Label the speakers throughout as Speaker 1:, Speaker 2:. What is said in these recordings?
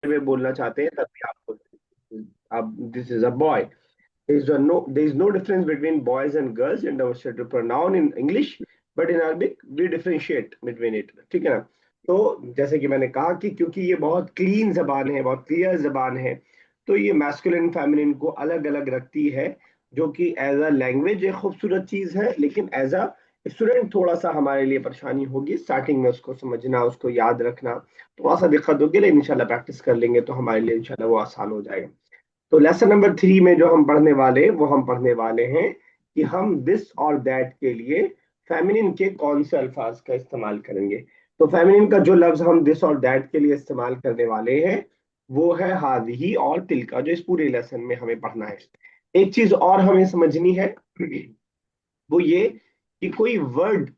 Speaker 1: में बोलना चाहते हैं तब भी आप बोलते हैं अब this is a boy. There is no difference between boys and girls in the substantive pronoun in English, but in Arabic we differentiate between it, ठीक है ना। तो जैसे कि मैंने कहा कि क्योंकि ये बहुत क्लीन जबान है, बहुत क्लियर जबान है, तो ये मैस्कुलिन फेमिनिन को अलग अलग रखती है, जो कि एज अ लैंग्वेज एक खूबसूरत चीज है, लेकिन एज अ स्टूडेंट थोड़ा सा हमारे लिए परेशानी होगी स्टार्टिंग में उसको समझना, उसको याद रखना, थोड़ा सा दिक्कत होगी, लेकिन इंशाल्लाह प्रैक्टिस कर लेंगे तो हमारे लिए इंशाल्लाह वो आसान हो जाएगा। तो लेसन नंबर 3 में जो हम पढ़ने वाले हैं वो हम पढ़ने वाले हैं कि हम दिस और दैट के लिए फेमिनिन के कौन से अल्फाज का इस्तेमाल करेंगे। तो फेमिनिन का जो लफ्ज हम दिस और दैट के लिए इस्तेमाल करने वाले हैं वो है हादिही और तिलका, जो इस पूरे लेसन में हमें पढ़ना है। एक चीज और हमें समझनी है, वो ये कि कोई वर्ड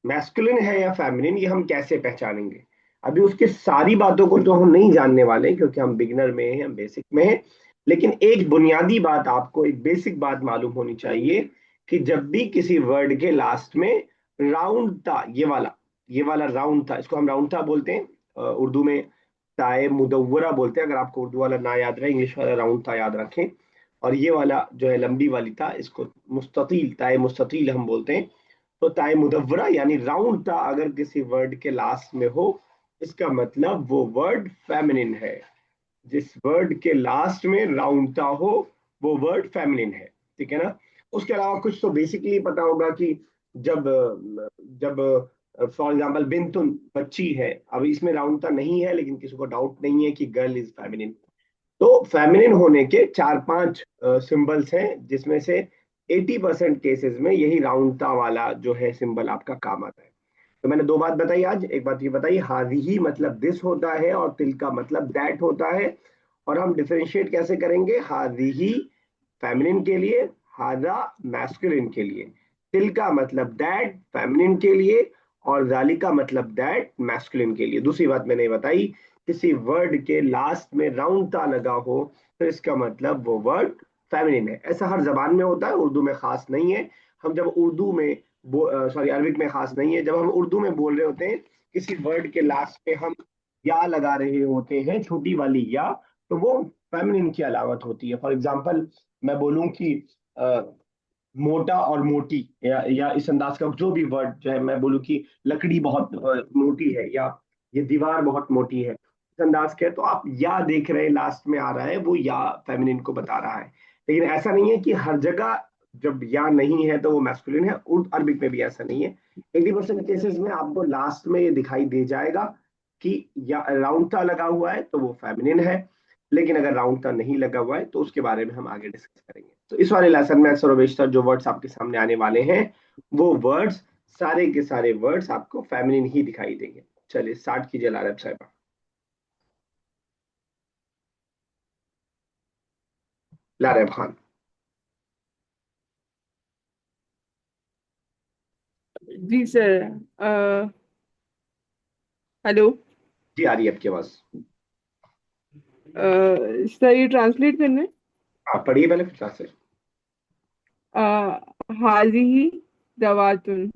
Speaker 1: मैस्कुलिन है या फेमिनिन, ये हम कैसे पहचानेंगे। अभी उसके सारी बातों को तो हम नहीं जानने वाले हैं, क्योंकि हम बिगनर में हैं, हम बेसिक में हैं। लेकिन एक बुनियादी बात, आपको एक बेसिक बात मालूम होनी चाहिए कि जब भी किसी वर्ड के लास्ट में राउंड था, ये वाला राउंड था, इसको हम राउंड था बोलते हैं, उर्दू में ताए मुदव्वरा बोलते हैं। अगर आपको उर्दू वाला ना याद रहे, इंग्लिश वाला राउंड था याद रखें। और ये वाला जो है लंबी वाली था, इसको मुस्ततील, ताए मुस्ततील हम बोलते हैं। तो ताए मुदव्वरा यानी राउंड ता अगर किसी वर्ड के लास्ट में हो, इसका मतलब वो वर्ड फेमिनिन है। जिस वर्ड के लास्ट में राउंड ता हो वो वर्ड फेमिनिन है, ठीक है ना। उसके अलावा कुछ तो बेसिकली पता होगा कि जब जब फॉर एग्जाम्पल बिंतुन बच्ची है, अब इसमें राउंड ता नहीं है, लेकिन किसी को डाउट नहीं है कि गर्ल इज फेमिनिन। तो फेमिनिन होने के चार पांच सिंबल्स हैं, जिसमें से 80% केसेस में यही राउंडता वाला जो है सिंबल आपका काम आता है। तो मैंने दो बात बताई आज, एक बात ये बताई हादिही मतलब दिस होता है और तिल का मतलब दैट होता है। और हम डिफरेंशिएट कैसे करेंगे, हादिही फेमिनिन के लिए, हादा मैस्कुलिन के लिए, तिल का मतलब दैट फेमिनिन के लिए, और जाली का मतलब दैट मैस्कुलिन के लिए। दूसरी बात मैंने बताई, किसी वर्ड के लास्ट में राउंड ता लगा हो तो इसका मतलब वो वर्ड फेमिनिन है। ऐसा हर जबान में होता है, उर्दू में खास नहीं है। हम जब उर्दू में सॉरी अरबिक में खास नहीं है, जब हम उर्दू में बोल रहे होते हैं किसी वर्ड के लास्ट पे हम या लगा रहे होते हैं, छोटी वाली या, तो वो फेमिनिन की अलामत होती है। फॉर एग्जाम्पल मैं बोलूं कि अ, मोटा और मोटी, या इस अंदाज का जो भी वर्ड जो है, मैं बोलूं कि लकड़ी बहुत मोटी है, या ये दीवार बहुत मोटी है, इस अंदाज के, तो आप या देख रहे हैं लास्ट में आ रहा है, वो या फेमिनिन को बता रहा है। लेकिन ऐसा नहीं है कि हर जगह जब या नहीं है तो वो मैस्कुलिन है, उर्दू अरबिक में भी ऐसा नहीं है। 80% केसेस में आपको लास्ट में ये दिखाई दे जाएगा कि या राउंड ता लगा हुआ है तो वो फेमिनिन है, लेकिन अगर राउंड का नहीं लगा हुआ है तो उसके बारे में हम आगे डिस्कस करेंगे। तो इस वाले लेसन में अक्सर और बेशतर जो वर्ड्स आपके सामने आने वाले हैं, वो वर्ड्स, सारे के सारे वर्ड्स आपको फेमिनिन ही दिखाई देंगे। चलिए स्टार्ट कीजिए लारब साहब। लारब खान।
Speaker 2: जी सर। हेलो।
Speaker 1: जी आ रही है आपकी आवाज।
Speaker 2: सर ये ट्रांसलेट करना है।
Speaker 1: हाँ पढ़िए पहले फिर से।
Speaker 2: हाजिही दवातुन,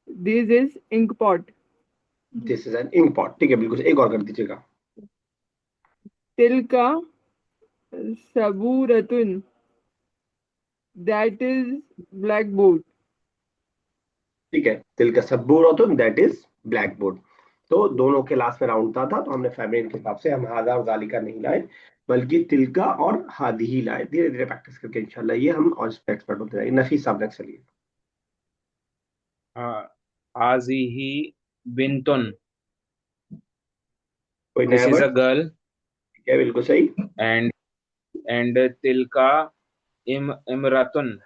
Speaker 2: this is ink pot.
Speaker 1: This is an ink pot, ठीक है बिल्कुल, एक और कर दीजिएगा।
Speaker 2: तिल का सबूरतुन, दैट इज ब्लैक बोर्ड।
Speaker 1: ठीक है, तिल का सब्बूर हो तो दैट इज ब्लैक बोर्ड। तो दोनों के लास्ट में राउंड था तो हमने फेमिनिन के हिसाब से हम हादा और जालिका नहीं लाए, बल्कि तिलका और हादी ही लाए। धीरे धीरे प्रैक्टिस करके इंशाल्लाह ये हम और इस पे एक्सपर्ट होते जाएंगे। नफीस साहब नेक्स्ट चलिए।
Speaker 3: हाँ, हाजिही बिंतुन,
Speaker 1: कोई नया
Speaker 3: this is a
Speaker 1: word.
Speaker 3: Girl.
Speaker 1: ठीक है बिल्कुल सही।
Speaker 3: एंड एंड तिलका इमरातुन,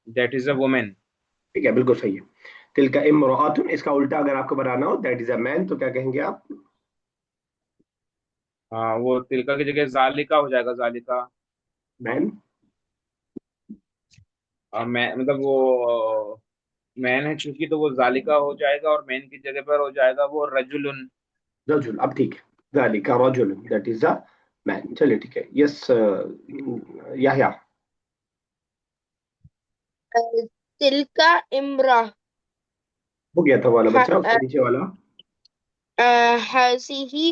Speaker 3: दैट इज अ वुमेन।
Speaker 1: ठीक है बिल्कुल सही है। तिल का इमरातुन, इसका उल्टा अगर आपको बनाना हो दैट इज अ मैन, तो क्या कहेंगे आप।
Speaker 3: हाँ, वो तिलका की जगह जालिका हो जाएगा, जालिका।
Speaker 1: मैन।
Speaker 3: मैं मतलब वो मैन है चूंकि, तो वो जालिका हो जाएगा, और मैन की जगह पर हो जाएगा वो रजुलुन।
Speaker 1: रजुल, अब ठीक है, जालिका रजुल दैट इज अ मैन। चलिए ठीक है, यस याह्या।
Speaker 4: तिल का इम्रा।
Speaker 1: हो गया था वाला
Speaker 4: ह-
Speaker 1: बच्चा,
Speaker 4: अ,
Speaker 1: उसके नीचे वाला।
Speaker 4: हसीही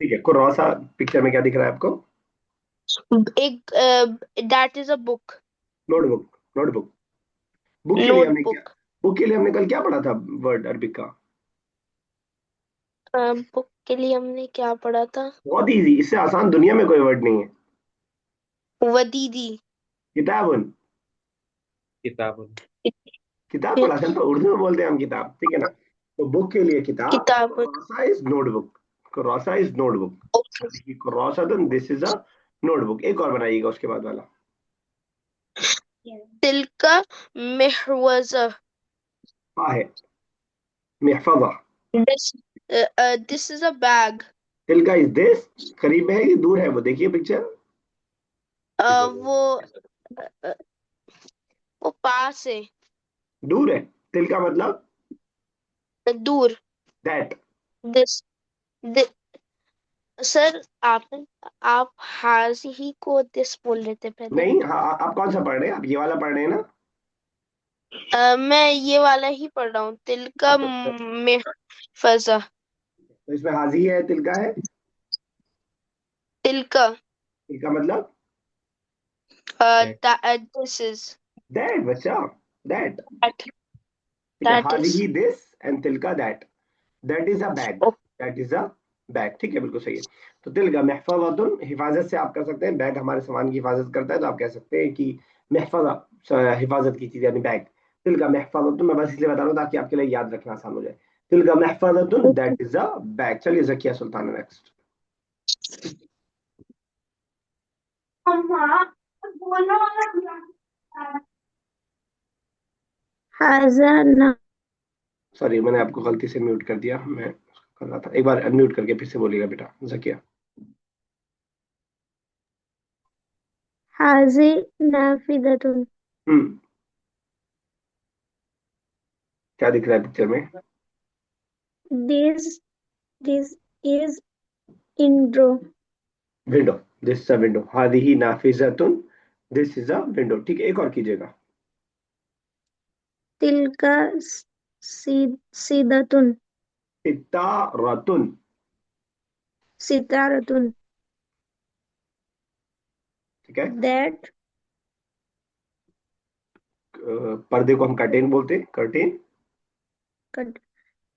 Speaker 1: ठीक है, कुरौसा पिक्चर में क्या दिख रहा है आपको?
Speaker 4: एक that is a book
Speaker 1: notebook, notebook. Book के लिए हमने क्या,
Speaker 4: notebook
Speaker 1: बुक के लिए हमने कल क्या पढ़ा था वर्ड अरबिक का?
Speaker 4: बुक के लिए हमने क्या पढ़ा था?
Speaker 1: बहुत इजी, इससे आसान दुनिया में कोई वर्ड नहीं है।
Speaker 4: वदीदी
Speaker 1: किताबुन,
Speaker 3: किताब।
Speaker 1: किताब पढ़ा था ना, तो उर्दू में बोलते हैं हम किताब, ठीक है ना। तो बुक के लिए किताब,
Speaker 4: किताब
Speaker 1: कुरौसा इज नोटबुक, कुरौसा इज नोटबुक, कुरौसा दिस इज अ नोटबुक। एक और बनाइएगा उसके बाद वाला।
Speaker 4: तिलका मिहवजा
Speaker 1: हाँ है, महफजा।
Speaker 4: this is a bag
Speaker 1: Tilka is this, करीब है कि दूर है वो, देखिए पिक्चर।
Speaker 4: वो अ, वो पास है
Speaker 1: दूर है, तिलका मतलब
Speaker 4: दूर
Speaker 1: दैट।
Speaker 4: this सर आप हाजी को दिस बोल रहे थे पहले।
Speaker 1: नहीं, हाँ आप कौन सा पढ़ रहे हैं? आप ये वाला पढ़ रहे हैं ना?
Speaker 4: मैं ये वाला ही पढ़ रहा हूँ तिलका मिहफजा
Speaker 1: तो इसमें हाजी है, तिलका है।
Speaker 4: तिलका
Speaker 1: तिलका मतलब
Speaker 4: दिस इज
Speaker 1: दैट बच्चा, दैट।
Speaker 4: दैट
Speaker 1: ठीक है,
Speaker 4: is
Speaker 1: Haji this and Tilka that, that is a bag, that is a bag. ठीक है, बिल्कुल सही है। तो तिलका महफज़तुन, हिफाजत से आप कर सकते हैं, बैग हमारे सामान की हिफाजत करता है, तो आप कह सकते हैं कि महफज़ा हिफाजत की चीज यानी बैग। तिलका महफज़तुन, मैं बस इसलिए बता रहा हूँ ताकि आपके लिए याद रखना आसान हो जाए। तिलका महफज़तुन, दैट इज अ बैग। चलिए जकिया सुल्ताना नेक्स्ट।
Speaker 4: हाजा ना
Speaker 1: सॉरी, मैंने आपको गलती से म्यूट कर दिया, मैं कर रहा था। एक बार अनम्यूट करके फिर से बोलिएगा बेटा जकिया।
Speaker 4: हाजी नाफिदतुन
Speaker 1: हम्म, क्या दिख रहा है पिक्चर में?
Speaker 4: दिस दिस इज इंड्रो
Speaker 1: window, this is a window. हादिही नाफिजतुन, दिस इज अ विंडो। ठीक है, एक और कीजिएगा।
Speaker 4: तिलका सीदतुन
Speaker 1: सितारतुन,
Speaker 4: सितारतुन
Speaker 1: ठीक है।
Speaker 4: दैट
Speaker 1: पर्दे को हम कर्टेन बोलते हैं, curtain.
Speaker 4: Cut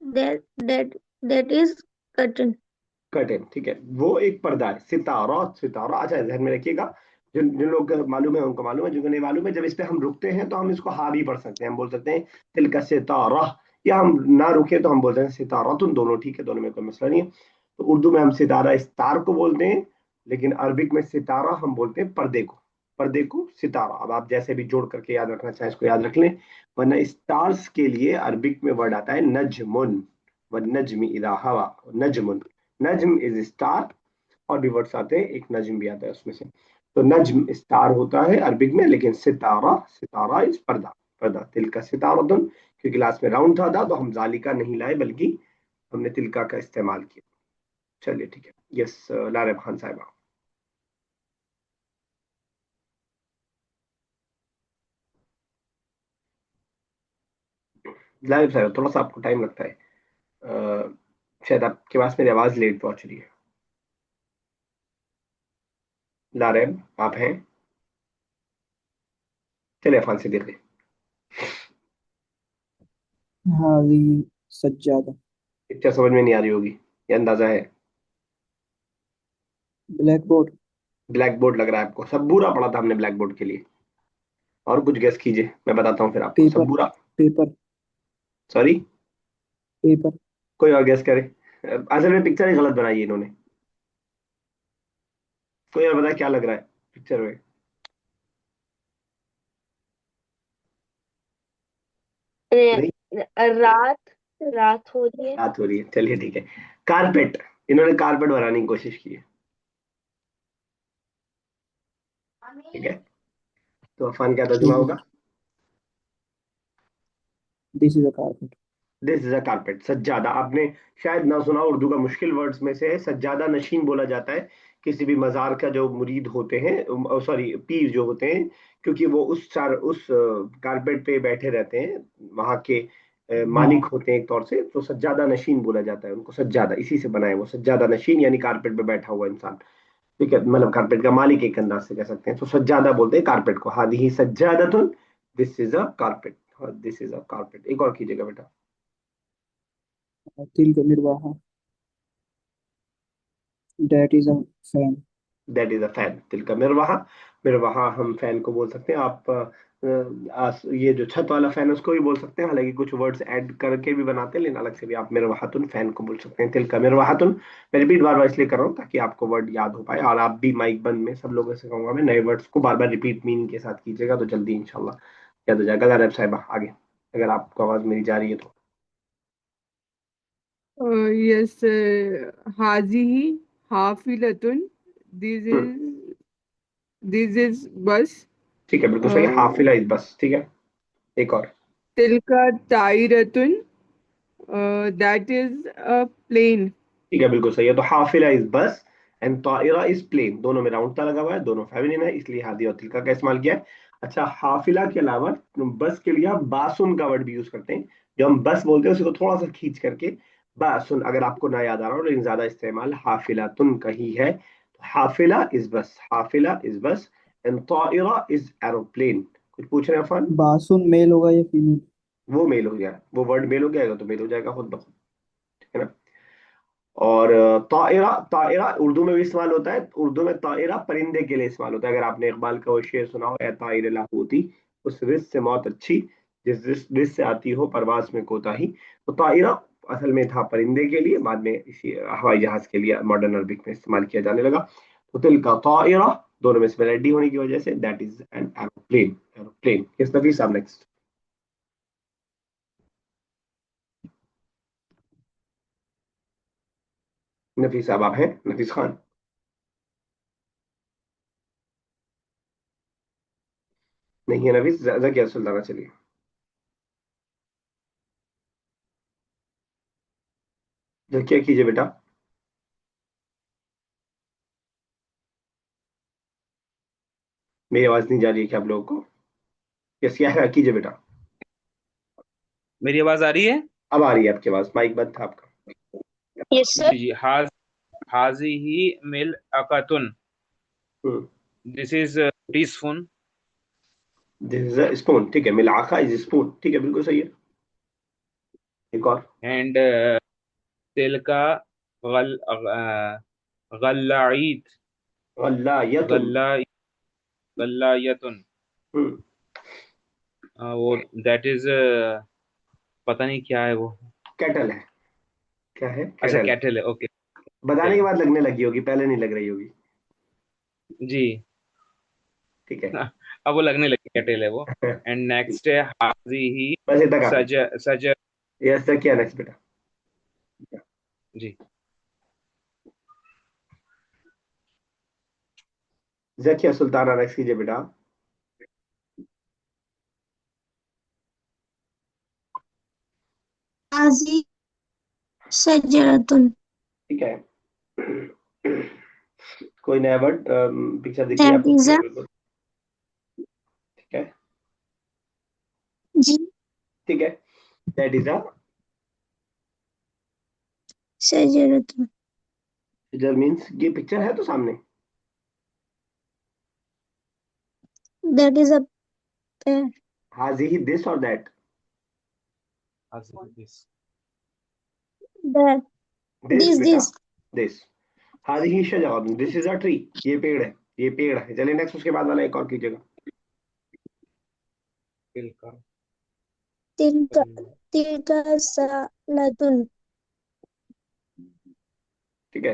Speaker 4: that is curtain
Speaker 1: curtain, ठीक है, वो एक पर्दा है। सितारा, सितारा, अच्छा ध्यान में रखिएगा। जिन जिन लोग को मालूम है उनको मालूम है, जिनको नहीं मालूम है, जब इस पे हम रुकते हैं तो हम इसको हा भी पढ़ सकते हैं। हम बोल सकते हैं तिल का सितारा, या हम ना रुके तो हम बोलते हैं सितारा। तुम दोनों ठीक है, दोनों में कोई मसला नहीं है। तो उर्दू में हम सितारा इस तार को बोलते हैं, लेकिन अरबिक में सितारा हम बोलते हैं पर्दे को, पर्दे को सितारा। अब आप जैसे भी जोड़ करके याद रखना चाहें इसको याद रख लें, वरना स्टार्स के लिए अरबिक में वर्ड आता है नजमुन, व नजमी इदा हवा, नजमुन। नज्म इज स्टार, और भी वर्ड्स आते हैं, एक नज्म भी आता है उसमें से। तो नज्म स्टार होता है अरबिक में, लेकिन सितारा, सितारा इज पर्दा, पर्दा। तिल का सितारतुन, क्योंकि लास्ट में राउंड था तो हम जालिका नहीं लाए, बल्कि हमने तिलका का इस्तेमाल किया। चलिए ठीक है, यस लारे खान साहिबा। लारे साहिबा, थोड़ा सा आपको टाइम लगता है, शायद आपके पास मेरी आवाज लेट पहुंच रही है। लारे, आप हैं? चलिए अफान से देख लें।
Speaker 2: हाजी सज्जादा
Speaker 1: पिक्चर समझ में नहीं आ रही होगी, ये अंदाजा है।
Speaker 2: ब्लैक बोर्ड
Speaker 1: ब्लैक बोर्ड लग रहा है आपको, सब बुरा पड़ा था हमने ब्लैक बोर्ड के लिए। और कुछ गेस कीजिए, मैं बताता हूँ फिर आपको। सब
Speaker 2: पेपर
Speaker 1: बुरा,
Speaker 2: पेपर
Speaker 1: सॉरी,
Speaker 2: पेपर
Speaker 1: कोई और गेस करे। असल में पिक्चर ही गलत बनाई है इन्होंने। कोई और बताए क्या लग रहा है पिक्चर में? नहीं,
Speaker 4: रात रात हो रही है
Speaker 1: बात हो रही है, चलिए ठीक है। कारपेट, इन्होंने कारपेट बनाने की कोशिश की है, ठीक है। तो अफान क्या तर्जुमा होगा?
Speaker 2: This is a carpet
Speaker 1: this is a carpet. सज्जादा, आपने शायद ना सुना, उर्दू का मुश्किल वर्ड्स में से है। सज्जादा नशीन बोला जाता है किसी भी मजार का जो मुरीद होते हैं, सॉरी पीर जो होते हैं, क्योंकि वो उस कारपेट पे बैठे रहते हैं वहाँ के मालिक होते हैं एक तौर से, तो सज्जादा नशीन बोला जाता है उनको। सज्जादा इसी से बना है वो, सज्जादा नशीन यानी कारपेट पे बैठा हुआ इंसान। ठीक है, मतलब कारपेट का मालिक एक अंदाज से कह सकते हैं। तो सज्जादा बोलते हैं कारपेट को। हादिही सज्जादतुन, this is a carpet. This is a carpet. एक और कीजिएगा बेटा।
Speaker 2: तिलक निर्वाहा, that is a fan.
Speaker 1: That is a fan. तिलका मिरवाहा। मिरवाहा हम फैन को बोल सकते हैं। आप ये जो छत वाला फैन है उसको भी बोल सकते हैं, हालांकि कुछ वर्ड्स ऐड करके भी बनाते हैं, लेकिन अलग से भी आप मिरवाहतुन फैन को बोल सकते हैं। तिलका मिरवाहतुन। मैं रिपीट बार बार इसलिए कर रहा हूँ ताकि आपको वर्ड याद हो पाए, और आप भी माइक बंद में सब लोगों से कहूंगा मैं, नए वर्ड्स को बार बार रिपीट मीनिंग के साथ कीजिएगा, तो जल्दी इंशाल्लाह याद हो जाएगा। गलत साहिबा आगे, अगर आपको आवाज मेरी जा रही है तो।
Speaker 5: Yes, hazihi hafilatun. This
Speaker 1: hmm,
Speaker 5: is this is bus.
Speaker 1: ठीक है, बिल्कुल सही।
Speaker 5: Uh,
Speaker 1: हाफिला इज बस। ठीक है, एक और।
Speaker 5: tilka tairatun. That is a plane.
Speaker 1: ठीक है, बिल्कुल सही है। तो हाफिला इज बस एंड ताइरा इज प्लेन। दोनों में राउंड ता लगा हुआ है, दोनों फेमिनिन है, इसलिए हादी और तिलका का इस्तेमाल किया है। अच्छा, हाफिला के अलावा बस के लिए आप बासुन का वर्ड भी यूज करते हैं। जो हम बस बोलते हैं उसी को थोड़ा सा खींच करके बासुन, अगर आपको ना याद आ रहा हो, लेकिन ज्यादा इस्तेमाल हाफिला तुन का ही है। तो हाफिला इज बस, हाफिला इज बस एंड ताइरा इज एरोप्लेन। कुछ पूछ रहे हैं अफान?
Speaker 2: बासुन मेल होगा या फीमेल?
Speaker 1: वो मेल हो गया, वो वर्ड मेल हो जाएगा तो मेल हो जाएगा खुद ब खुद। ठीक है ना। और ताइरा, ताइरा उर्दू में भी इस्तेमाल होता है। उर्दू में ताइरा परिंदे के लिए इस्तेमाल होता है। अगर आपने इकबाल का वो शेर सुना हो, ए ताइर लाहूती, उस रिस से मौत अच्छी, जिस रिस से आती हो परवाज में कोताही। तो ताइरा असल में था परिंदे के लिए, बाद में इसी हवाई जहाज के लिए मॉडर्न अरबिक में इस्तेमाल किया जाने लगा। तो तिल का ताइरा, दोनों में सिमिलरिटी होने की वजह say that is an aeroplane. Aeroplane. किस नफीस साहब नेक्स्ट। नफीस साहब आप हैं? नफीस खान नहीं है। नफीस जकिया सुल्ताना, चलिए। जकिया कीजिए बेटा। मेरी आवाज नहीं जा रही है क्या आप लोगों को? यस, क्या है, कीजिए बेटा।
Speaker 3: मेरी आवाज आ रही है?
Speaker 1: अब आ रही है आपके पास, माइक बंद था आपका।
Speaker 4: Yes sir.
Speaker 3: जी जी। हाजिही मिल अकातुन।
Speaker 1: Hmm.
Speaker 3: This is teaspoon.
Speaker 1: This is a spoon. ठीक है, मिलाखा इज स्पून। ठीक है, बिल्कुल सही है। एक और।
Speaker 3: एंड तिल का गल गल्लाईत।
Speaker 1: गल्लायतुन।
Speaker 3: गल्ला गल्लायतुन।
Speaker 1: हम्म।
Speaker 3: वो दैट इज पता नहीं क्या है वो।
Speaker 1: कैटल है। क्या है?
Speaker 3: अच्छा,
Speaker 1: कैटल।
Speaker 3: कैटल है। ओके।
Speaker 1: बताने
Speaker 3: कैटल
Speaker 1: के
Speaker 3: है।
Speaker 1: बाद लगने लगी होगी, पहले नहीं लग रही होगी।
Speaker 3: जी।
Speaker 1: ठीक है।
Speaker 3: अब वो लगने लगी, कैटल है वो। एंड नेक्स्ट है हाजिही
Speaker 1: बस इतना काफी।
Speaker 3: सज सज।
Speaker 1: यस सर, क्या नेक्स्ट बेटा?
Speaker 3: जी।
Speaker 1: जकिया सुल्ताना नेक्स्ट कीजिए बेटा।
Speaker 6: हाजी शजरतुन।
Speaker 1: ठीक है। कोई नया वर्ड पिक्चर दिख रही है
Speaker 6: दैट
Speaker 1: आपको?
Speaker 6: इज अ
Speaker 1: बिल्कुल। ठीक है।
Speaker 6: जी
Speaker 1: ठीक है, दैट इज अ
Speaker 6: शजरतुन।
Speaker 1: पिक्चर। मीन्स ये पिक्चर है तो सामने।
Speaker 6: दैट इज अ पेड़।
Speaker 1: हाजी दिस और दैट।
Speaker 3: हाजिही दिस।
Speaker 6: दैट
Speaker 1: दिस
Speaker 6: दिस
Speaker 1: बेटा,
Speaker 6: दिस
Speaker 1: दिस। हाजी शजर, दिस इज अ ट्री। ये पेड़ है, ये पेड़ है। चलिए नेक्स्ट, उसके बाद वाला एक और कीजिएगा।
Speaker 3: तिल का
Speaker 6: तिलका तिलका सालतुन।
Speaker 1: ठीक है।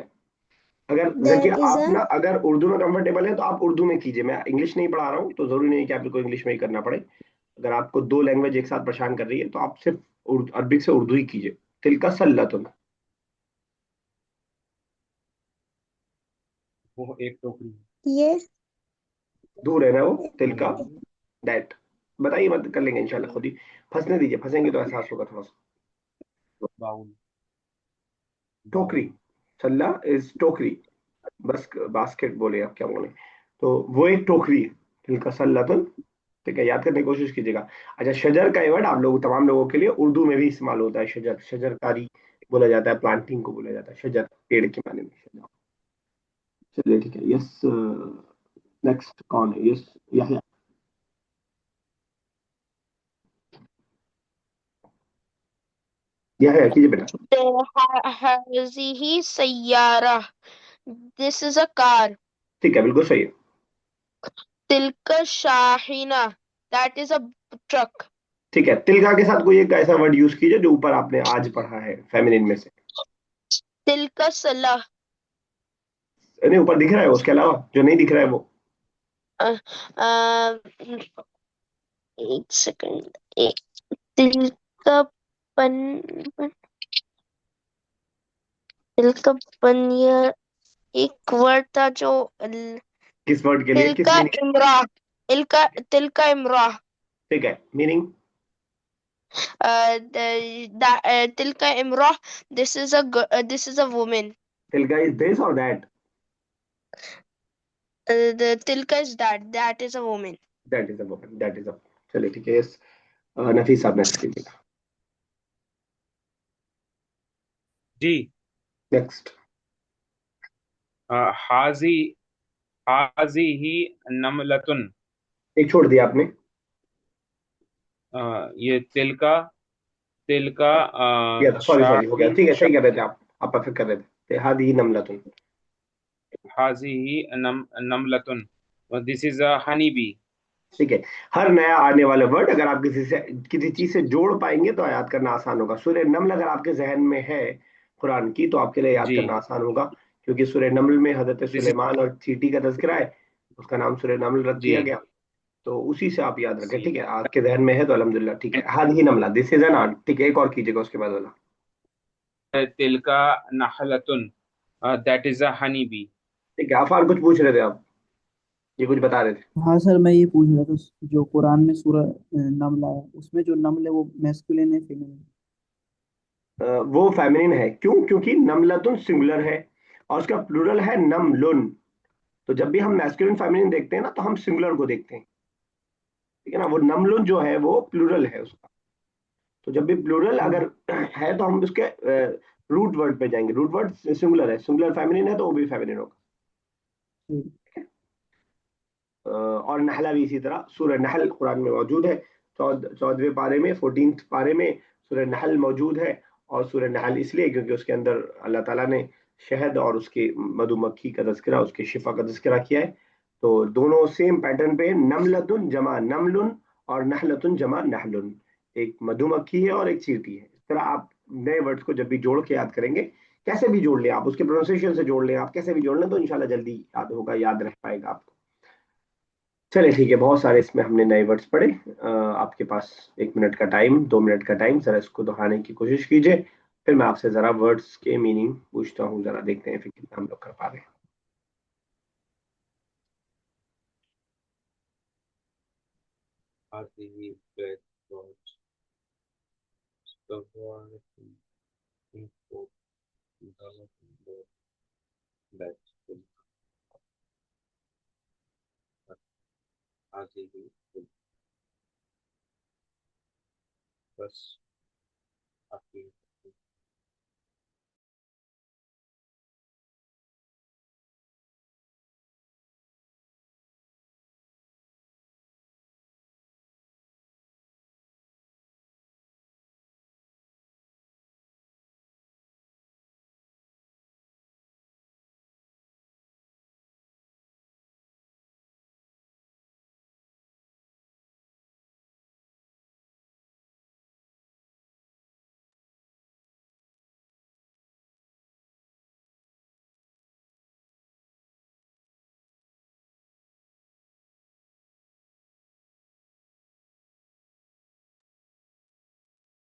Speaker 1: अगर देखिए,
Speaker 6: दैट इज
Speaker 1: आप
Speaker 6: अ
Speaker 1: ना अगर उर्दू में कंफर्टेबल है तो आप उर्दू में कीजिए। मैं इंग्लिश नहीं पढ़ा रहा हूँ, तो जरूरी नहीं कि आपको इंग्लिश में ही करना पड़े। अगर आपको दो लैंग्वेज एक साथ परेशान कर रही है तो आप सिर्फ अरबिक से उर्दू ही कीजिए। तिलका सल्लतुन।
Speaker 3: वो एक टोकरी।
Speaker 6: ये
Speaker 1: दूर है ना वो तिलका।
Speaker 3: नहीं।
Speaker 1: दैट। बताइए, मत कर लेंगे इंशाल्लाह खुद ही। फंसने दीजिए, फंसेंगे तो एहसास होगा थोड़ा सा।
Speaker 3: बाउल।
Speaker 1: टोकरी।
Speaker 3: बाउल।
Speaker 1: सल्ला इज टोकरी। बस बास्केट बोले आप क्या बोले, तो वो एक टोकरी है। तिलका सल्लतुन। ठीक है, याद करने की कोशिश कीजिएगा। अच्छा, शजर का ये वर्ड आप लोग तमाम लोगों के लिए उर्दू में भी इस्तेमाल होता है। शजर, शजरकारी बोला जाता है, प्लांटिंग को बोला जाता है शजर, पेड़ के माने में शजर। चलिए ठीक है, यस। नेक्स्ट कौन है? यस, याह्या। याह्या कीजिए बेटा।
Speaker 4: हाजिही सय्यारा, दिस इज अ कार।
Speaker 1: ठीक है, बिल्कुल सही है।
Speaker 4: तिलका शाहीना, दैट इज अ ट्रक।
Speaker 1: ठीक है, तिलका के साथ कोई एक ऐसा वर्ड यूज कीजिए जो ऊपर आपने आज पढ़ा है फेमिनिन में से।
Speaker 4: तिलका सलाह।
Speaker 1: नहीं, ऊपर दिख रहा है, उसके अलावा जो नहीं दिख रहा है वो।
Speaker 4: एक सेकंड, एक तिलका पन तिलका पनियर, एक वर्ड था जो
Speaker 1: किस वर्ड के लिए, किस
Speaker 4: तिलका
Speaker 1: मीनिंग?
Speaker 4: इमरा, तिलका इमरा,
Speaker 1: ठीक है, मीनिंग?
Speaker 4: तिलका इमरा, this is a woman.
Speaker 1: तिलका इज दिस और that?
Speaker 4: The tilka is that is a woman.
Speaker 1: That is a woman, that is a. चलिए ठीक है, यस। नफीस साहब नेक्स्ट कीजिएगा।
Speaker 3: जी।
Speaker 1: नेक्स्ट।
Speaker 3: हाजी हाजी ही नमलतुन।
Speaker 1: एक छोड़ दिया आपने।
Speaker 3: ये तिलका तिलका
Speaker 1: गया, सॉरी सॉरी, हो गया,
Speaker 3: शाही
Speaker 1: ठीक है, सही कर रहे थे आप परफेक्ट कर रहे थे। हादी नमलतुन।
Speaker 3: हाजी ही नमलतुन, this is a honey bee.
Speaker 1: ठीक है, हर नया आने वाला वर्ड अगर आप किसी चीज से जोड़ पाएंगे तो याद करना आसान होगा। सूर्य नमल अगर आपके जहन में है कुरान की, तो आपके लिए याद
Speaker 3: जी,
Speaker 1: करना आसान होगा, क्योंकि सूर्य नमल में हजरत
Speaker 3: दिस इज
Speaker 1: सुलेमान और चींटी का तज़किरा है। उसका नाम सूर्य नमल रख
Speaker 3: जी
Speaker 1: दिया गया। तो उसी से आप याद रखें,
Speaker 3: जी।
Speaker 1: ठीक है, आपके जहन में है तो अल्हम्दुलिल्लाह। ठीक है, हाद ही नमला, दिस इज एन आर्ट। ठीक है, एक और कीजिएगा उसके बाद वाला।
Speaker 3: तिलका नहलतुन, that is a honey bee.
Speaker 1: ठीक है, आफान कुछ पूछ रहे थे आप, ये कुछ बता रहे थे।
Speaker 2: हाँ सर, मैं ये पूछ रहा था, जो कुरान में सूरह नमल आया, उसमें जो नमल है वो मैस्कुलिन है फीमेल?
Speaker 1: वो फेमिनिन है। क्यों? क्योंकि नमलतुन सिंगुलर है और उसका प्लूरल है नमलुन। तो जब भी हम मैस्कुलिन फेमिनिन देखते हैं ना, तो हम सिंगुलर को देखते हैं। ठीक है ना, वो नमलुन जो है वो प्लूरल है उसका। तो जब भी प्लूरल अगर है तो हम उसके रूट वर्ड पे जाएंगे। रूट वर्ड सिंगुलर है, सिंगुलर फेमिनिन है तो वो भी फेमिनिन होगा।
Speaker 2: ठीक।
Speaker 1: और नहला भी इसी तरह, सूरह नहल कुरान में मौजूद है। 14वें पारे में, 14th पारे में सूरह नहल मौजूद है। और सूरह नहल इसलिए क्योंकि उसके अंदर अल्लाह ताला ने शहद और उसकी मधुमक्खी का तज़किरा, उसके शिफा का तज़किरा किया है। तो दोनों सेम पैटर्न पे, नमलतुन जमा नमलुन और नहलतुन जमा नहलुन। एक मधुमक्खी है और एक चींटी है। इस तरह आप नए वर्ड्स को जब भी जोड़ के याद करेंगे, कैसे भी जोड़ लें आप, उसके प्रोनाउंसिएशन से जोड़ लें आप, कैसे भी जोड़ लें, तो इंशाल्लाह जल्दी याद होगा, याद रह पाएगा आपको। चलिए ठीक है, बहुत सारे इसमें हमने नए वर्ड्स पढ़े। आपके पास 1 मिनट का टाइम, 2 मिनट का टाइम, जरा इसको दोहराने की कोशिश कीजिए। फिर मैं आपसे जरा वर्ड्स के मीनिंग पूछता हूँ, जरा देखते हैं फिर कितना हम लोग कर पा रहे हैं।
Speaker 3: हाजी ही black dot, the word info, that हाजी ही बस आपकी।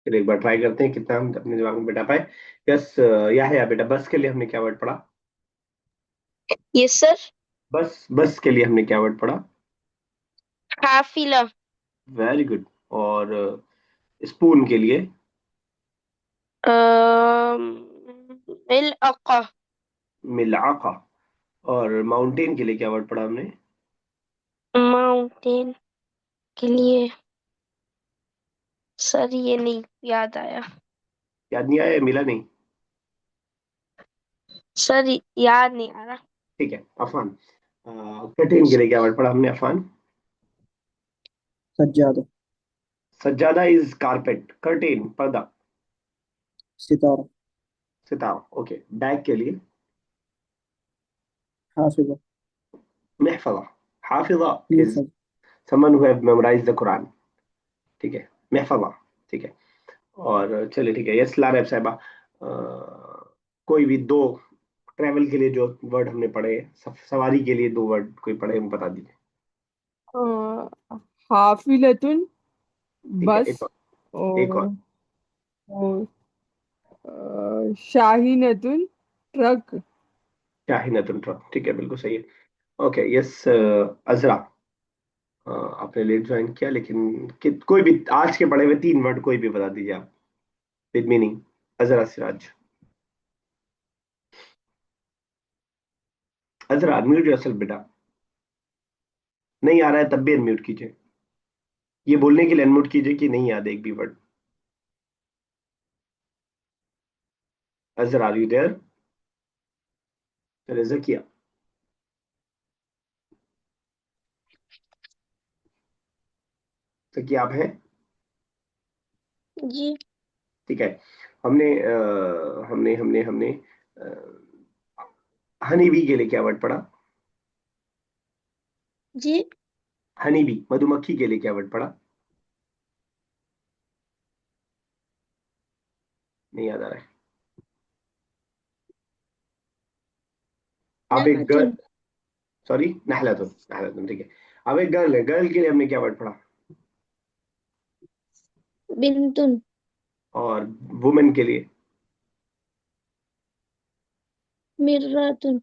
Speaker 1: फिर एक बार ट्राई करते हैं कितना हम अपने दिमाग में बिठा पाए। यस, या बेटा, बस के लिए हमने क्या वर्ड पढ़ा?
Speaker 4: Yes sir.
Speaker 1: बस, बस के लिए हमने क्या वर्ड पढ़ा?
Speaker 4: काफिला।
Speaker 1: Very good. और स्पून के लिए?
Speaker 4: मिलअका।
Speaker 1: मिलाका। और माउंटेन के लिए क्या वर्ड पढ़ा हमने?
Speaker 4: माउंटेन। के लिए सर ये नहीं याद आया।
Speaker 1: याद नहीं आया, मिला नहीं?
Speaker 4: सर याद नहीं आ रहा।
Speaker 1: ठीक है, अफान। कर्टेन के लिए क्या वर्ड पढ़ा हमने, अफान?
Speaker 2: सज्जादा,
Speaker 1: सज्जादा इज कारपेट, कर्टेन पर्दा,
Speaker 2: सितारा,
Speaker 1: सितारा। ओके, बैग के लिए
Speaker 2: हाफिजा,
Speaker 1: महफजा, हाफिजा इज
Speaker 2: मुहफज,
Speaker 1: someone who have memorized the Quran. ठीक है, महफजा। ठीक है। और चलिए ठीक है, यस लारब साहिबा, कोई भी दो ट्रैवल के लिए जो वर्ड हमने पढ़े, सवारी के लिए दो वर्ड कोई पढ़े, हम बता दीजिए।
Speaker 5: हाफिलतुन
Speaker 1: ठीक है,
Speaker 5: बस,
Speaker 1: एक और, एक और।
Speaker 5: और शाहीनतुन ट्रक।
Speaker 1: शाहीनतुन ट्रक, ठीक है, बिल्कुल सही है। ओके, यस अजरा, आपने लेट ज्वाइन किया, लेकिन कोई भी आज के पढ़े हुए तीन वर्ड कोई भी बता दीजिए आप, with meaning. Azra Siraj. Azra unmute yourself बेटा। नहीं आ रहा है तब भी अनम्यूट कीजिए, ये बोलने के लिए अनम्यूट कीजिए कि नहीं याद है एक भी word. Azra, are you there? रज़किया, तो क्या आप हैं?
Speaker 4: जी।
Speaker 1: ठीक है। हमने हमने हमने हमने हनी बी के लिए क्या वर्ड पढ़ा?
Speaker 4: जी।
Speaker 1: हनी बी, मधुमक्खी के लिए क्या वर्ड पढ़ा? नहीं याद आ रहा है। अब एक गर्ल,
Speaker 6: नहतुन,
Speaker 1: सॉरी, नहलतुन, नहलतुन, ठीक है। अब एक गर्ल है, गर्ल के लिए हमने क्या वर्ड पढ़ा?
Speaker 6: बिंतुन,
Speaker 1: और वुमेन के लिए?
Speaker 6: मिर्रातुन,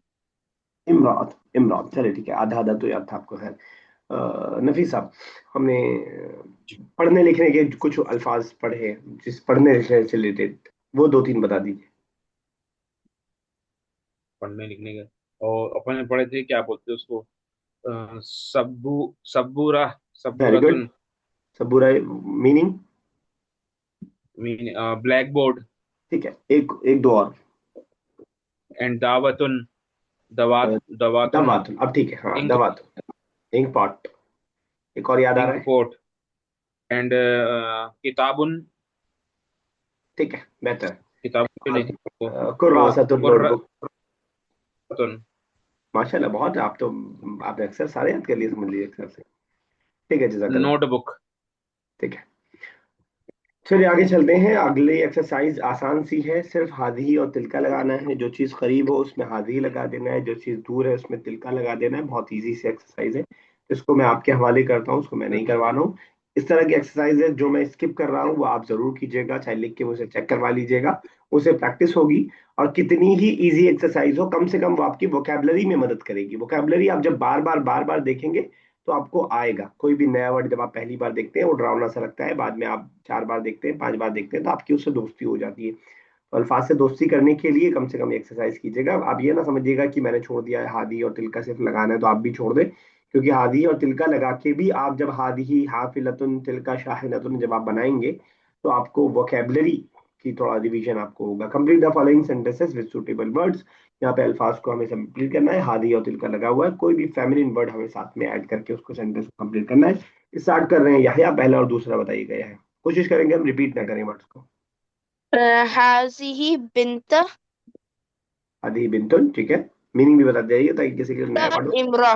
Speaker 1: इमरात, इमरात, चलिए ठीक है, आधा आधा तो याद था आपको। खैर, नफीस साहब, हमने पढ़ने लिखने के कुछ अल्फाज पढ़े हैं, जिस पढ़ने लिखने से रिलेटेड, वो दो तीन बता दीजिए।
Speaker 3: पढ़ने लिखने का, और अपन ने पढ़े थे, क्या बोलते हैं उसको, सब्बूरा,
Speaker 1: वेरी गुड।
Speaker 3: सब्बूरतुन,
Speaker 1: सबूरा, मीनिंग?
Speaker 3: मीन ब्लैक बोर्ड,
Speaker 1: ठीक है, एक एक दो और।
Speaker 3: एंड दावतुन, दवात, दवातुन,
Speaker 1: दवातुन, अब ठीक है, हाँ,
Speaker 3: इंक,
Speaker 1: दवातुन, इंक पॉट। एक और याद आ रहा
Speaker 3: इंक
Speaker 1: है?
Speaker 3: पोर्ट, एंड किताबुन,
Speaker 1: ठीक है, बेहतर।
Speaker 3: किताबुन के लिए वो,
Speaker 1: कुर्रासतुन, नोटबुक।
Speaker 3: कुर्रतुन,
Speaker 1: माशाल्लाह, बहुत है, आप तो, आपने अक्सर सारे याद कर लिए, समझ लीजिए अक्सर से। ठीक है, जजाकल्लाह।
Speaker 3: नोटबुक।
Speaker 1: ठीक है, चलिए आगे चलते हैं। अगली एक्सरसाइज आसान सी है, सिर्फ हादी और तिलका लगाना है। जो चीज़ करीब हो उसमें हादी लगा देना है, जो चीज़ दूर है उसमें तिलका लगा देना है। बहुत इजी सी एक्सरसाइज है, इसको मैं आपके हवाले करता हूँ, उसको मैं नहीं करवा रहा हूँ। इस तरह की एक्सरसाइज है जो मैं स्किप कर रहा हूँ, वो आप जरूर कीजिएगा, चाहे लिख के मुझे चेक करवा लीजिएगा, उसे प्रैक्टिस होगी। और कितनी ही इजी एक्सरसाइज हो, कम से कम वो आपकी वोकेबलरी में मदद करेगी। वोकेबलरी आप जब बार बार देखेंगे तो आपको आएगा। कोई भी नया वर्ड जब आप पहली बार देखते हैं वो डरावना सा लगता है, बाद में आप चार बार देखते हैं, पांच बार देखते हैं, तो आपकी उससे दोस्ती हो जाती है। तो अल्फाज से दोस्ती करने के लिए कम से कम एक्सरसाइज कीजिएगा। आप ये ना समझिएगा कि मैंने छोड़ दिया है, हादी और तिलका सिर्फ लगाना है तो आप भी छोड़ दें, क्योंकि हादी और तिलका लगा के भी आप जब हादी ही हाफिलतुन तिलका शाहिनतुन जब आप बनाएंगे तो आपको वोकेबलरी की थोड़ा रिवीजन आपको होगा। Complete the following sentences with suitable words. यहाँ पे अल्फाज को हमें कंप्लीट करना है, हादी और तिलका लगा हुआ है, कोई भी फेमिनिन वर्ड हमें साथ में ऐड करके उसको सेंटेंस को कंप्लीट करना है। स्टार्ट कर रहे हैं, यहया पहला और दूसरा बताइए गया है। कोशिश करेंगे हम रिपीट ना करें वर्ड्स को।
Speaker 4: हाजिही बिंत
Speaker 1: हादी बिंतुन, ठीक है, मीनिंग भी बता दीजिए ताकि किसी के लिए नया वर्ड हो।
Speaker 4: इमरा,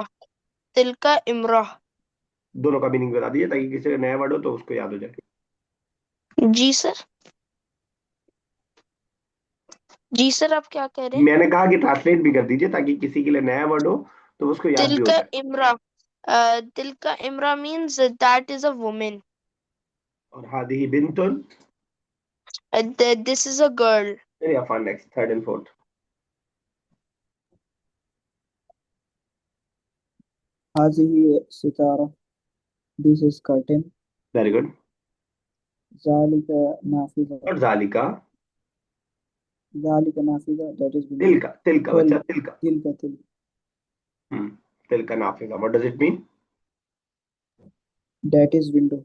Speaker 4: तिलका इमरा।
Speaker 1: दोनों का मीनिंग बता दीजिए ताकि किसी का नया वर्ड हो तो उसको याद हो जाए।
Speaker 4: जी सर। जी सर, आप क्या कह रहे हैं?
Speaker 1: मैंने कहा कि ट्रांसलेट भी कर दीजिए ताकि किसी के लिए नया वर्ड हो तो उसको याद भी हो
Speaker 4: तिलका
Speaker 1: जाए।
Speaker 4: इमरा, तिलका इमरा means that is a women,
Speaker 1: और हादी बिंतुन,
Speaker 4: दिस इज अ गर्ल।
Speaker 1: चलिए Afan next, third and fourth.
Speaker 2: हाजिही सितारा, this is curtain,
Speaker 1: very good.
Speaker 2: ज़ालिका नाफिजा,
Speaker 1: और जालिका,
Speaker 2: ज़ालिका नाफिजा, दैट इज
Speaker 1: तिल
Speaker 2: विंडो।
Speaker 1: का, तिल का
Speaker 2: सॉरी,
Speaker 1: बच्चा, तिल का।
Speaker 2: तिल का।
Speaker 1: तिल का नाफिजा, what does it mean?
Speaker 2: That is window.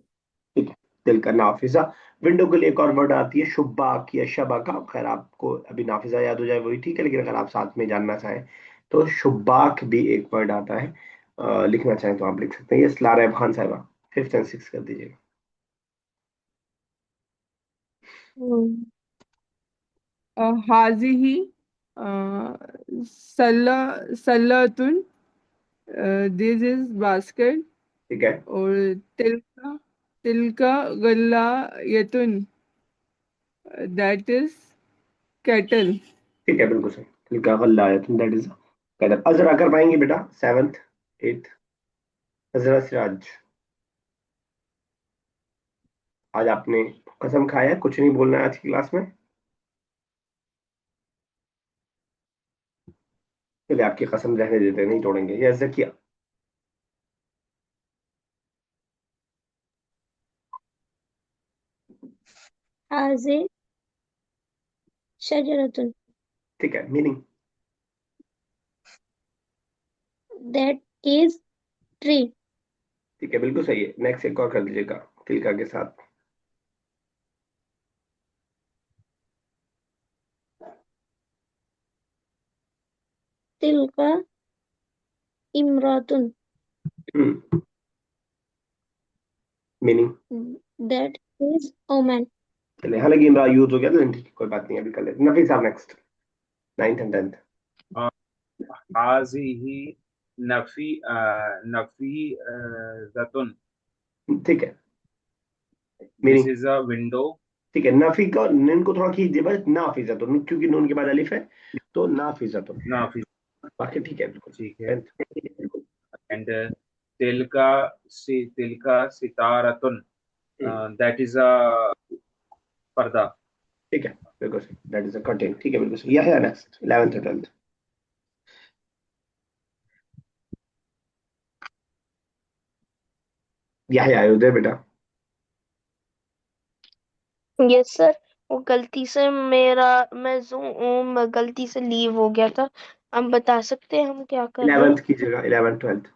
Speaker 1: ठीक है, दिल का नाफिजा। विंडो के लिए एक और वर्ड आती है शुब्बाक या शबाका। खैर आपको अभी नाफिजा याद हो जाए वही ठीक है, लेकिन अगर आप साथ में जानना चाहें तो शुब्बाक भी एक वर्ड आता है। लिखना चाहें तो आप लिख सकते हैं। ये लारा खान साहिबा 5th और 6th कर दीजिएगा।
Speaker 5: हाजिही सल्ला सल्लातुन, दिस इज बास्केट।
Speaker 1: ठीक है,
Speaker 5: और तिलका तिलका गल्ला यतुन, दैट इज कैटल।
Speaker 1: ठीक है, बिल्कुल सही। दिल का गल्ला है तुम, दैट इज कदर। अजरा कर पाएंगे बेटा 7th 8th? अजरा सिराज, आज आपने कसम खाया है कुछ नहीं बोलना है आज की क्लास में। चलिए आपकी कसम रहने देते हैं, नहीं तोड़ेंगे। ये जकिया,
Speaker 6: हाज़े शजरतुन,
Speaker 1: ठीक है। मीनिंग?
Speaker 6: that is tree.
Speaker 1: ठीक है, बिल्कुल सही है। नेक्स्ट एक और कर दीजिएगा तिलका के साथ।
Speaker 6: तिलका इमरातुन,
Speaker 1: मीनिंग?
Speaker 6: that is omen.
Speaker 1: चलिए, हालांकि इमरा यूज हो गया, लेकिन ठीक है, कोई बात नहीं, अभी कर लेते। नफी साहब नेक्स्ट, 9th और 10th।
Speaker 3: हाजिही नफी नफी जतुन,
Speaker 1: ठीक है,
Speaker 3: this
Speaker 1: meaning?
Speaker 3: Is a window.
Speaker 1: ठीक है, नफी का नून को थोड़ा खींच दिए बस, नाफिजा तो, क्योंकि नून के बाद अलिफ है तो नाफिजा तो।
Speaker 3: नाफी,
Speaker 1: बाकी ठीक है, बिल्कुल
Speaker 3: ठीक है।
Speaker 1: 10th।
Speaker 3: एंड तिलका सितारतुन, दैट इज अ पर्दा।
Speaker 1: ठीक है, बिल्कुल सही, दैट इज अ कर्टेन। ठीक है, बिल्कुल सही। यह है नेक्स्ट 11th और 12th। यह है आयोदय बेटा।
Speaker 4: यस सर, वो गलती से मैं जूम गलती से लीव हो गया था। हम बता सकते हैं हम क्या कर रहे
Speaker 1: 11th कीजिएगा, 11th 12th।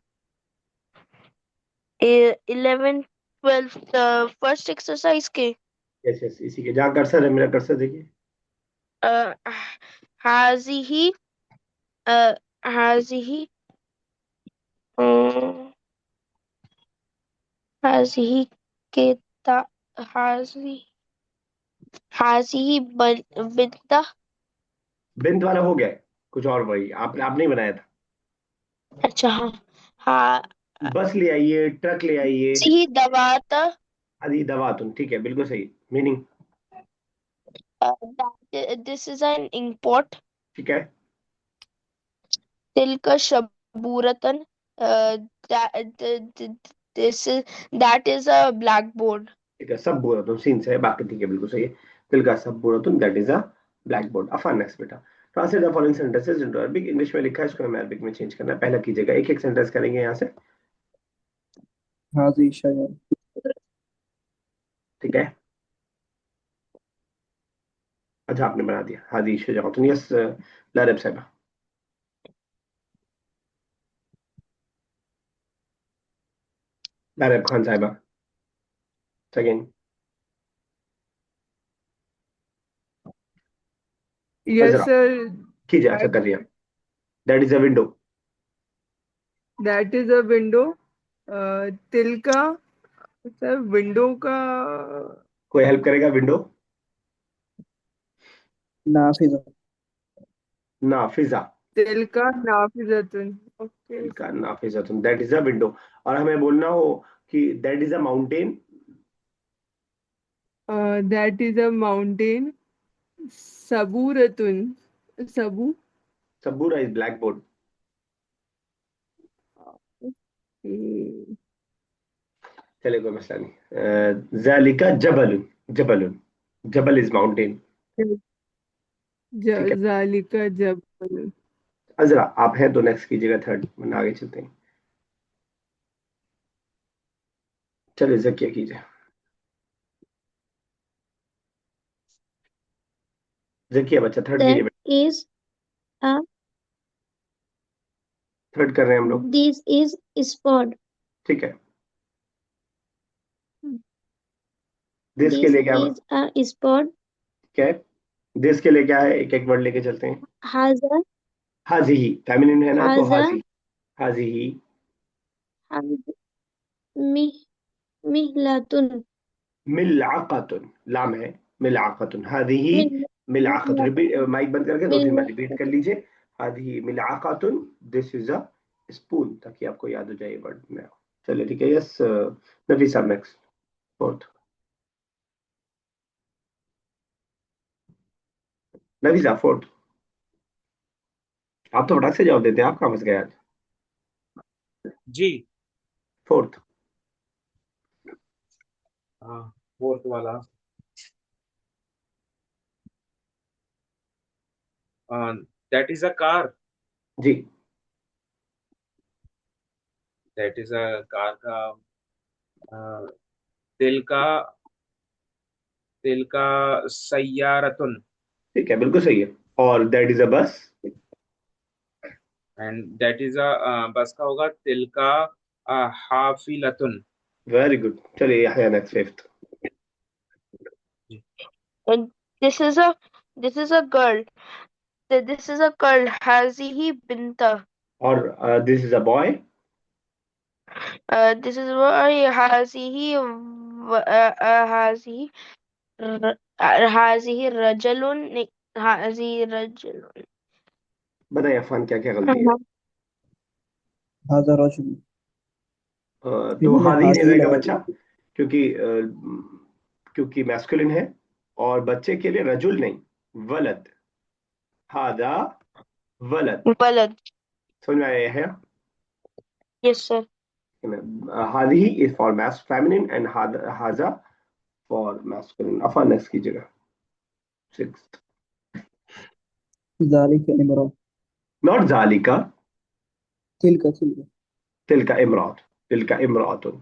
Speaker 4: हैं? 11th 12th फर्स्ट एक्सरसाइज के
Speaker 1: यस यस, इसी के जहाँ कर्सर है, मेरा कर्सर देखिए।
Speaker 4: अ, हाजिही अ, हाजिही अम, हाजिही के ता हाजी हाजिही बिद्दा।
Speaker 1: बिंद वाला हो गया है, कुछ और वही आपने नहीं बनाया था।
Speaker 4: अच्छा हाँ हाँ
Speaker 1: बस ले आइए, ट्रक ले आइए।
Speaker 4: हाजिही दवाता।
Speaker 1: अदी दवातुन, ठीक है, बिल्कुल सही। Meaning?
Speaker 4: This is an import.
Speaker 1: ठीक है,
Speaker 4: तिलका शबूरतन, this is that is a blackboard.
Speaker 1: ठीक है, सब बुरा तुम सीन से है, बाकी ठीक है, बिल्कुल सही है। दिल का सब बुरा तुम, that is a blackboard. Afan next बेटा। Translate the following sentences into Arabic. English में लिखा है, इसको हमें अरबिक में चेंज करना है। पहला कीजिएगा, एक एक सेंटेंस करेंगे यहाँ से।
Speaker 2: हाजी शजर।
Speaker 1: ठीक है, अच्छा आपने बना दिया। हादी शजाअतुन, यस लारब साहब। लारब खान साहिबा सेकंड।
Speaker 5: यस
Speaker 1: अजरा
Speaker 5: सर,
Speaker 1: कीजिए, अच्छा कर दिया। That is a window.
Speaker 5: That is a window. तिलका, सर विंडो का
Speaker 1: कोई हेल्प करेगा? विंडो,
Speaker 2: नाफिजा।
Speaker 1: नाफिजा।
Speaker 5: तिलका नाफिजतुन। ओके
Speaker 1: तिलका
Speaker 5: सर।
Speaker 1: नाफिजातुन, दैट इज अ विंडो। और हमें बोलना हो कि that is a mountain.
Speaker 5: That is a mountain, सबूरतुन, सबू।
Speaker 1: सबूरा इज ब्लैक बोर्ड।
Speaker 5: हम्म,
Speaker 1: चलिए, कोई मसला नहीं। जालिका जबल, जबल, जबल इज माउंटेन। ठीक है,
Speaker 5: जालिका जबल।
Speaker 1: अजरा आप हैं तो नेक्स्ट कीजिएगा, थर्ड, वरना आगे चलते हैं। चलिए जकिया कीजिए। जकिया बच्चा थर्ड कीजिए
Speaker 6: That
Speaker 1: बेटा।
Speaker 6: is a,
Speaker 1: थर्ड कर रहे हैं हम लोग।
Speaker 6: this is spot.
Speaker 1: ठीक है, दिस के
Speaker 6: This
Speaker 1: लिए क्या
Speaker 6: is a sport.
Speaker 1: क्या है? दिस के लिए क्या है? एक एक वर्ड लेके चलते हैं।
Speaker 6: Haza,
Speaker 1: हाजी ही फेमिनिन है ना, तो
Speaker 6: haza,
Speaker 1: हाजी, हाजी ही।
Speaker 6: haz- mih, mihlatun,
Speaker 1: मिलआकतुन, लाम है, मिलआकतुन, हाजी ही
Speaker 6: mil,
Speaker 1: मिलआकत।
Speaker 6: mihlatun,
Speaker 1: रिपीट, माइक बंद करके 2 3 बार रिपीट कर
Speaker 6: mihlatun.
Speaker 1: लीजिए। हाजी मिलआकतुन, दिस इज अ स्पून, ताकि आपको याद हो जाए ये वर्ड में। चलिए ठीक है। Yes Nafisa next, fourth. Nafisa fourth. आप तो फटाक से जवाब देते हैं, आप कहाँ फंस गए आज?
Speaker 3: जी।
Speaker 1: फोर्थ।
Speaker 3: हाँ, फोर्थ वाला। That is a car.
Speaker 1: जी।
Speaker 3: दैट इज अ कार का अ, दिल का दिल का सय्यारतुन।
Speaker 1: ठीक है, बिल्कुल सही है। और दैट इज अ बस।
Speaker 3: एंड दैट इज अ बस का होगा दिल का हाफिलतुन।
Speaker 1: Very good. चलिए यह next, fifth.
Speaker 4: And this is a this is a girl. This is a girl. Hazihi binta.
Speaker 1: और this is a boy.
Speaker 4: This is why hazihi hazihi rajulun hazihi rajulun.
Speaker 1: बताइए अफान, क्या क्या गलती है?
Speaker 2: हाजा रजुल।
Speaker 1: तो
Speaker 2: इन्होंने
Speaker 1: हादी नहीं
Speaker 2: हाजी
Speaker 1: रहेगा
Speaker 2: लगा
Speaker 1: बच्चा,
Speaker 2: दिया।
Speaker 1: क्योंकि मैस्कुलिन है। और बच्चे के लिए रजुल नहीं, वलद। हादा वलद।
Speaker 4: Balad.
Speaker 1: समझ में आया है?
Speaker 4: Yes, sir.
Speaker 1: हादी इज फॉर मैस फेमिनिन एंड हाजा फॉर मैस्कुलिन। अफान नेक्स्ट कीजिएगा, सिक्स।
Speaker 2: ज़ालिक इमरा।
Speaker 1: नॉट जालिका,
Speaker 2: तिलका तिलका।
Speaker 1: तिलका इमरात, तिलका इमरातुन,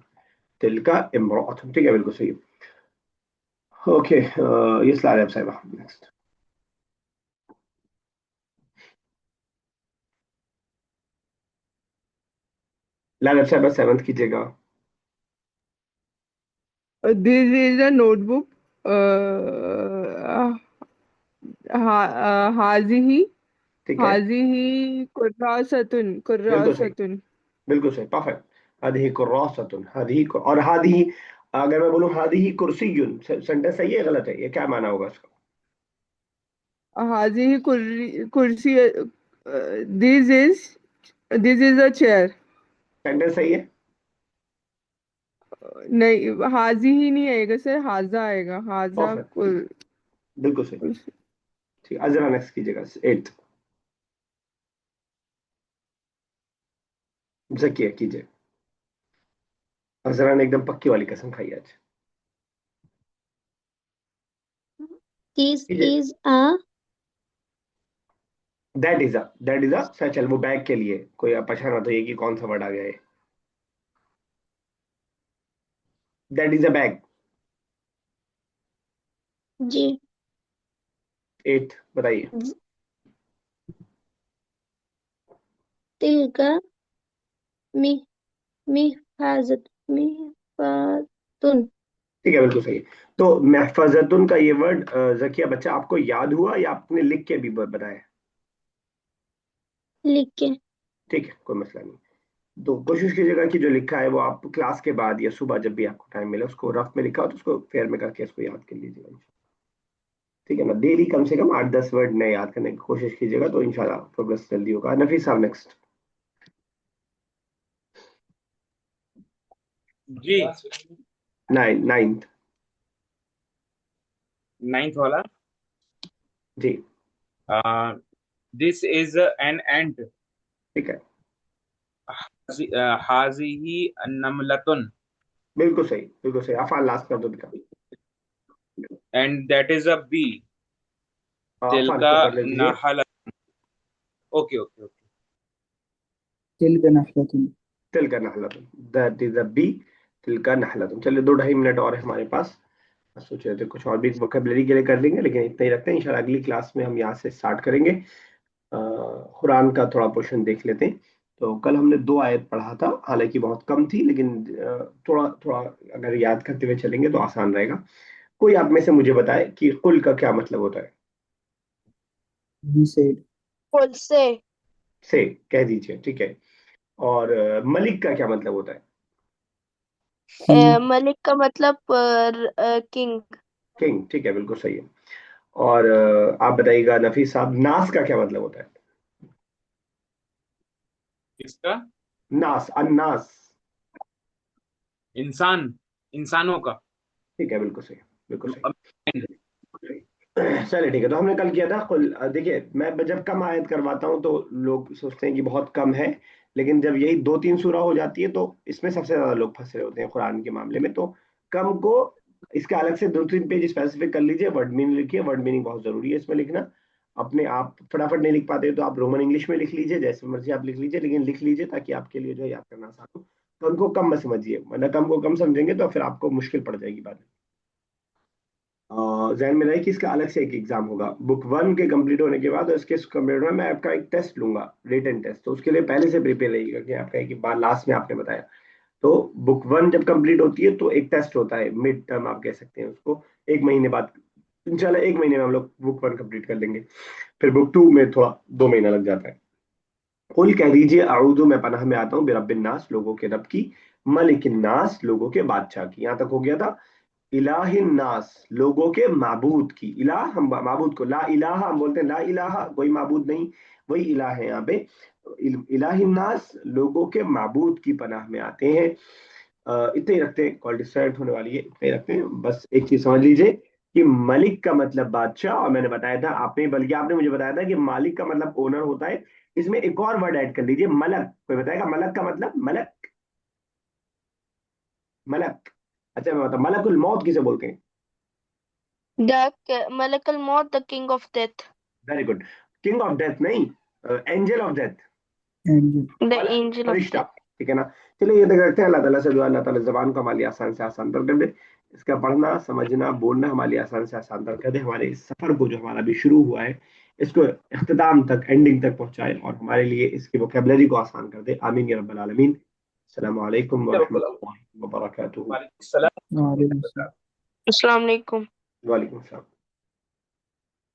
Speaker 1: तिलका इमरातुन। ठीक है, बिल्कुल सही। ओके, ये स्लाइड है साहिबा, नेक्स्ट। लाइव साहिबा सेवंथ कीजिएगा।
Speaker 5: This is a notebook. Uh, हाजिही
Speaker 1: ठीक है,
Speaker 5: हाजिही
Speaker 1: बिल्कुल सही,
Speaker 5: कुर्रासतुन.
Speaker 1: बिल्कुल सही, परफेक्ट। हादिही कुर्रासतुन, हादिही और हादिही, अगर मैं बोलूं हादिही कुर्सियुन, सेंटेंस सही है गलत है? ये क्या माना होगा इसका?
Speaker 5: हाजिही कुर्सी. This is this is a chair.
Speaker 1: Sentence सही है।
Speaker 5: नहीं, हाजी ही नहीं आएगा सर, हाजा आएगा. हाजा
Speaker 1: परफेक्ट, बिल्कुल सही। ठीक, अजरा नेक्स्ट कीजिएगा, एट्थ। जकिया कीजिए। अजरा ने एकदम पक्की वाली कसम खाई आज।
Speaker 6: This
Speaker 1: कीजिए।
Speaker 6: is a
Speaker 1: दैट इज अ सचल, वो बैग के लिए कोई परेशान मत होइए कि कौन सा वर्ड आ गया है। That is a bag.
Speaker 6: G.
Speaker 1: Eighth बताइए।
Speaker 6: Tilka mi mihfazatun.
Speaker 1: ठीक है, बिल्कुल सही है। तो महफजतुन का ये वर्ड जकिया बच्चा आपको याद हुआ या आपने लिख के भी बताया?
Speaker 6: लिख के.
Speaker 1: ठीक है, कोई मसला नहीं। तो कोशिश कीजिएगा कि जो लिखा है वो आप क्लास के बाद या सुबह जब भी आपको टाइम मिले, उसको रफ में लिखा हो तो उसको फेयर में करके इसको याद कर लीजिएगा। ठीक है ना? डेली कम से कम 8 10 वर्ड नए याद करने की कोशिश कीजिएगा, तो इंशाल्लाह प्रोग्रेस जल्दी होगा। नफीस साहब नेक्स्ट।
Speaker 3: जी।
Speaker 1: नाइन्थ।
Speaker 3: नाइन्थ वाला।
Speaker 1: जी।
Speaker 3: This is an ant.
Speaker 1: ठीक है,
Speaker 3: हाजिही नमलतुन.
Speaker 1: बिल्कुल सही, बिल्कुल सही। आफान लास्ट कर दो बेटा।
Speaker 3: And that is a bee.
Speaker 1: Afan
Speaker 3: तिलका
Speaker 1: को करने दीजिए।
Speaker 3: नहल. Okay okay okay.
Speaker 2: तिलका नहलतुन।
Speaker 1: तिल का नहलतुन, दैट इज अ बी। तिल का नहलतुन। चलिए 2 2.5 मिनट और है हमारे पास। सोच रहे थे कुछ और भी वोकेबलरी के लिए कर लेंगे, लेकिन इतना ही रखते हैं। इंशाल्लाह अगली क्लास में हम यहाँ से स्टार्ट करेंगे। कुरान का थोड़ा पोर्शन देख लेते हैं। तो कल हमने 2 आयत पढ़ा था, हालांकि बहुत कम थी, लेकिन थोड़ा थोड़ा अगर याद करते हुए चलेंगे तो आसान रहेगा। कोई आप में से मुझे बताए कि कुल का क्या मतलब होता है।
Speaker 2: he said,
Speaker 4: कुल
Speaker 1: से कह दीजिए, ठीक है। और मलिक का क्या मतलब होता है।
Speaker 2: king,
Speaker 4: मलिक का मतलब किंग।
Speaker 1: किंग, ठीक है, बिल्कुल सही है। और आप बताइएगा नफीस साहब, नास का क्या मतलब होता है।
Speaker 3: किसका?
Speaker 1: नास, अन्नास।
Speaker 3: इंसान, इंसानों का।
Speaker 1: ठीक है, बिल्कुल सही, बिल्कुल
Speaker 3: अब
Speaker 1: सही। चलिए ठीक है, तो हमने कल किया था कुल। देखिए, मैं जब कम आयत करवाता हूँ तो लोग सोचते हैं कि बहुत कम है, लेकिन जब यही 2-3 सूरा हो जाती है तो इसमें सबसे ज्यादा लोग फंसे होते हैं कुरान के मामले में। तो कम को इसका अलग से 2-3 पेज स्पेसिफिक कर लीजिए, वर्ड मीनिंग लिखिए, वर्ड मीनिंग बहुत जरूरी है इसमें लिखना। अपने आप फटाफट नहीं लिख पाते तो आप रोमन इंग्लिश में लिख लीजिए, जैसे मर्जी आप लिख लीजिए, लेकिन लिख लीजिए ताकि आपके लिए जो है याद करना आसान हो। तो उनको कम मत समझिए, वरना कम को कम समझेंगे तो फिर आपको मुश्किल पड़ जाएगी बाद में। जहन में रहे कि इसका अलग से एक एग्जाम होगा बुक 1 के कंप्लीट होने के बाद, और इसके कंप्लीट में मैं आपका एक टेस्ट लूंगा, रिटन टेस्ट। तो उसके लिए पहले से प्रिपेयर रहिएगा कि आपका एक बार लास्ट में आपने बताया। तो बुक 1 जब कंप्लीट होती है तो एक टेस्ट होता है, मिड टर्म आप कह सकते हैं उसको, एक महीने बाद। इंशाल्लाह 1 महीने में हम लोग बुक 1 कंप्लीट कर लेंगे। फिर बुक 2 में थोड़ा 2 महीना लग जाता है। कुल कह दीजिए अऊदु, मैं पनाह में आता हूँ बिरब्बिन नास, लोगों के रब की, मलिकिन नास, लोगों के बादशाह की। यहाँ तक हो गया था। इलाहिन नास, लोगों के माबूद की। इलाह हम माबूद को, ला इलाहा हम बोलते हैं, ला इलाहा कोई माबूद नहीं, वही इलाह है यहाँ पे। इलाहिन नास, लोगों के माबूद की पनाह में आते हैं। इतने ही रखते हैं, कॉल डिस्ट्रैक्ट होने वाली है, इतने ही रखते हैं। बस एक चीज समझ लीजिए कि मलिक का मतलब बादशाह, और मैंने बताया था आपने, बल्कि आपने मुझे बताया था कि मालिक का मतलब ओनर होता है। इसमें एक और वर्ड ऐड कर लीजिए, मलक। कोई बताएगा मलक का मतलब। मलक, मलक। अच्छा मैं बता, मलकुल मौत किसे बोलते हैं।
Speaker 4: द मलकल मौत, the king of death.
Speaker 1: Very good. King of death नहीं, angel of death,
Speaker 2: angel,
Speaker 4: the
Speaker 1: मतलब
Speaker 4: एंजल ऑफ
Speaker 1: फरिश्ता।
Speaker 4: डेथ।
Speaker 1: ठीक है ना। चलिए ये तक रखते हैं। अल्लाह ताला से दुआ, अल्लाह ताला जबान को हमारी आसान से आसान तर कर दे, इसका पढ़ना समझना बोलना हमारी आसान से आसान तर कर दे, हमारे इस सफर को जो हमारा भी शुरू हुआ है इसको इख्तिताम तक, एंडिंग तक पहुंचाए, और हमारे लिए इसकी वोकेबलरी को आसान कर दे। आमीन या रब्बल आलमीन। अस्सलामु अलैकुम व रहमतुल्लाहि व बरकातुहू।
Speaker 3: सलाम।
Speaker 2: वालेकुम अस्सलाम।
Speaker 4: अस्सलाम वालेकुम।
Speaker 1: वालेकुम सलाम।